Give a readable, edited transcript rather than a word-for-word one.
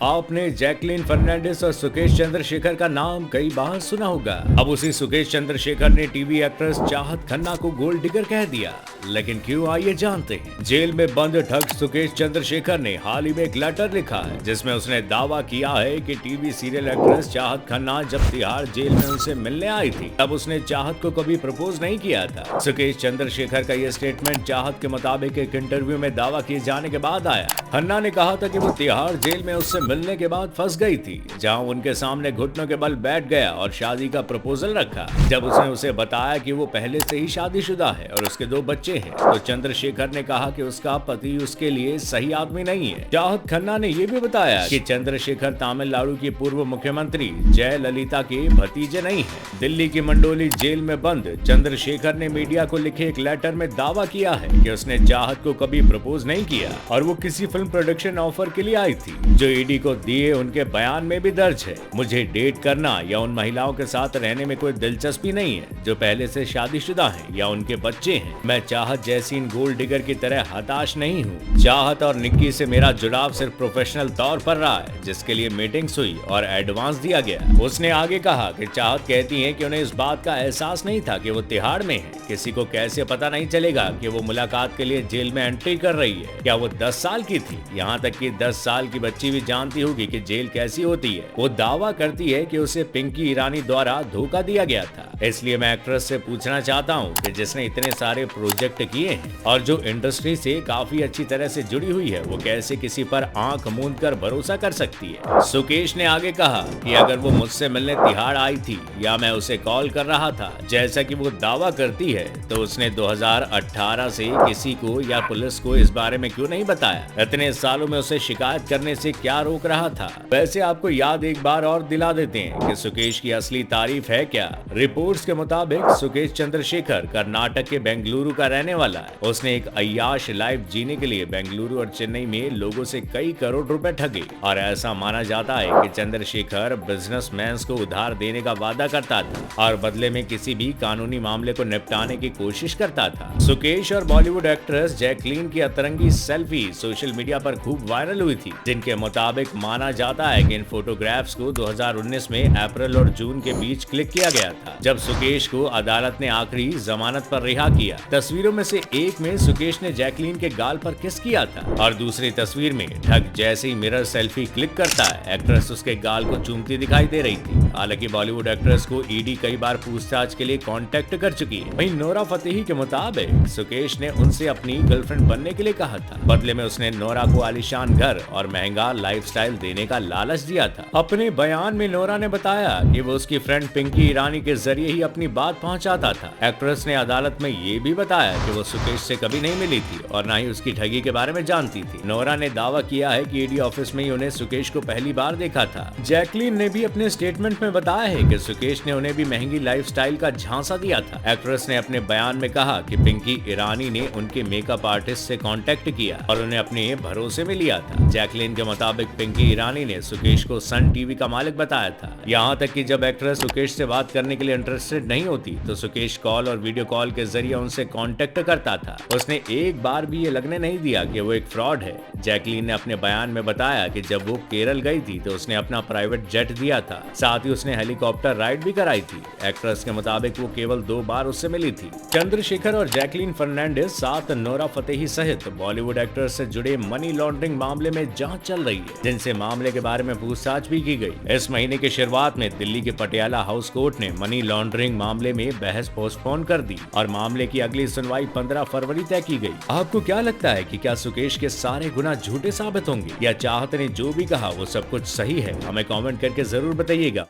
आपने जैकलीन फर्नांडिस और सुकेश चंद्रशेखर का नाम कई बार सुना होगा। अब उसी सुकेश चंद्रशेखर ने टीवी एक्ट्रेस चाहत खन्ना को गोल्ड डिगर कह दिया। लेकिन क्यों, आइए जानते हैं। जेल में बंद ठग सुकेश चंद्रशेखर ने हाल ही में एक लेटर लिखा है जिसमें उसने दावा किया है कि टीवी सीरियल एक्ट्रेस चाहत खन्ना जब तिहाड़ जेल में उनसे मिलने आई थी तब उसने चाहत को कभी प्रपोज नहीं किया था। सुकेश चंद्रशेखर का यह स्टेटमेंट चाहत के मुताबिक एक इंटरव्यू में दावा किए जाने के बाद आया। खन्ना ने कहा था कि वो तिहाड़ जेल में उससे मिलने के बाद फंस गई थी, जहां उनके सामने घुटनों के बल बैठ गया और शादी का प्रपोजल रखा। जब उसने उसे बताया कि वो पहले से ही शादीशुदा है और उसके 2 बच्चे हैं, तो चंद्रशेखर ने कहा कि उसका पति उसके लिए सही आदमी नहीं है। चाहत खन्ना ने यह भी बताया कि चंद्रशेखर तमिलनाडु की पूर्व मुख्यमंत्री जयललिता के भतीजे नहीं है। दिल्ली की मंडोली जेल में बंद चंद्रशेखर ने मीडिया को लिखे एक लेटर में दावा किया है कि उसने चाहत को कभी प्रपोज नहीं किया और वो किसी फिल्म प्रोडक्शन ऑफर के लिए आई थी, जो ईडी को दिए उनके बयान में भी दर्ज है। मुझे डेट करना या उन महिलाओं के साथ रहने में कोई दिलचस्पी नहीं है जो पहले से शादीशुदा हैं या उनके बच्चे हैं। मैं चाहत जैसी इन गोल्ड डिगर की तरह हताश नहीं हूँ। चाहत और निक्की से मेरा जुड़ाव सिर्फ प्रोफेशनल तौर पर रहा है, जिसके लिए मीटिंग्स हुई और एडवांस दिया गया। उसने आगे कहा कि चाहत कहती है कि उन्हें इस बात का एहसास नहीं था कि वो तिहाड़ में है। किसी को कैसे पता नहीं चलेगा कि वो मुलाकात के लिए जेल में एंट्री कर रही है। क्या वो 10 साल की थी? यहाँ तक कि 10 साल की बच्ची भी जानती होगी कि जेल कैसी होती है। वो दावा करती है कि उसे पिंकी ईरानी द्वारा धोखा दिया गया था। इसलिए मैं एक्ट्रेस से पूछना चाहता हूँ कि जिसने इतने सारे प्रोजेक्ट किए हैं और जो इंडस्ट्री से काफी अच्छी तरह से जुड़ी हुई है, वो कैसे किसी पर आंख मूंद कर भरोसा कर सकती है। सुकेश ने आगे कहा कि अगर वो मुझसे मिलने तिहाड़ आई थी या मैं उसे कॉल कर रहा था जैसा कि वो दावा करती है, तो उसने 2018 से किसी को या पुलिस को इस बारे में क्यों नहीं बताया? इतने सालों में उसे शिकायत करने से क्या रोक रहा था? वैसे आपको याद एक बार और दिला देते हैं कि सुकेश की असली तारीफ है क्या। रिपोर्ट्स के मुताबिक सुकेश चंद्रशेखर कर्नाटक के बेंगलुरु का रहने वाला है। उसने एक अय्याश लाइफ जीने के लिए बेंगलुरु और चेन्नई में लोगों से कई करोड़ रुपए ठगे और ऐसा माना जाता है कि चंद्रशेखर बिजनेसमैन को उधार देने का वादा करता था और बदले में किसी भी कानूनी मामले को निपटाने की कोशिश करता था। सुकेश और बॉलीवुड एक्ट्रेस जैकलीन की अतरंगी सेल्फी सोशल मीडिया पर खूब वायरल हुई थी, जिनके मुताबिक माना जाता है कि इन फोटोग्राफ्स को 2019 में अप्रैल और जून के बीच क्लिक किया गया था, जब सुकेश को अदालत ने आखिरी जमानत पर रिहा किया। तस्वीरों में से एक में सुकेश ने जैकलीन के गाल पर किस किया था और दूसरी तस्वीर में ठग जैसे ही मिरर सेल्फी क्लिक करता है, एक्ट्रेस उसके गाल को चूमती दिखाई दे रही थी। हालांकि बॉलीवुड एक्ट्रेस को ईडी कई बार पूछताछ के लिए कांटेक्ट कर चुकी है। वहीं नोरा फतेही के मुताबिक सुकेश ने उनसे अपनी गर्लफ्रेंड बनने के लिए कहा था। बदले में उसने नोरा को आलीशान घर और महंगा लाइफस्टाइल देने का लालच दिया था। अपने बयान में नोरा ने बताया कि वो उसकी फ्रेंड पिंकी ईरानी के जरिए ही अपनी बात पहुंचाता था। एक्ट्रेस ने अदालत में ये भी बताया कि वो सुकेश से कभी नहीं मिली थी और न ही उसकी ठगी के बारे में जानती थी। नोरा ने दावा किया है कि ईडी ऑफिस में ही उन्हें सुकेश को पहली बार देखा था। जैकलीन ने भी अपने स्टेटमेंट में बताया है कि सुकेश ने उन्हें भी महंगी लाइफस्टाइल का झांसा दिया था। एक्ट्रेस ने अपने बयान में कहा कि पिंकी ईरानी ने उनके मेकअप आर्टिस्ट से कांटेक्ट किया और उन्हें अपने भरोसे में लिया था। जैकलीन के मुताबिक पिंकी ईरानी ने सुकेश को सन टीवी का मालिक बताया था। यहाँ तक कि जब एक्ट्रेस सुकेश से बात करने के लिए इंटरेस्टेड नहीं होती तो सुकेश कॉल और वीडियो कॉल के जरिए उनसे कांटेक्ट करता था। उसने एक बार भी ये लगने नहीं दिया कि वो एक फ्रॉड है। जैकलीन ने अपने बयान में बताया कि जब वो केरल गई थी तो उसने अपना प्राइवेट जेट दिया था, साथ ही उसने हेलीकॉप्टर राइड भी कराई थी। एक्ट्रेस के मुताबिक वो केवल 2 बार उससे मिली थी। चंद्रशेखर और जैकलीन फर्नांडिस साथ नोरा फतेही सहित बॉलीवुड एक्टर्स से जुड़े मनी लॉन्ड्रिंग मामले में जांच चल रही है, जिनसे मामले के बारे में पूछताछ भी की गई। इस महीने की शुरुआत में दिल्ली के पटियाला हाउस कोर्ट ने मनी लॉन्ड्रिंग मामले में बहस पोस्टपोन कर दी और मामले की अगली सुनवाई 15 फरवरी तय की गई। आपको क्या लगता है कि क्या सुकेश के सारे गुना झूठे साबित होंगे या चाहत ने जो भी कहा वो सब कुछ सही है? हमें कमेंट करके जरूर बताइएगा।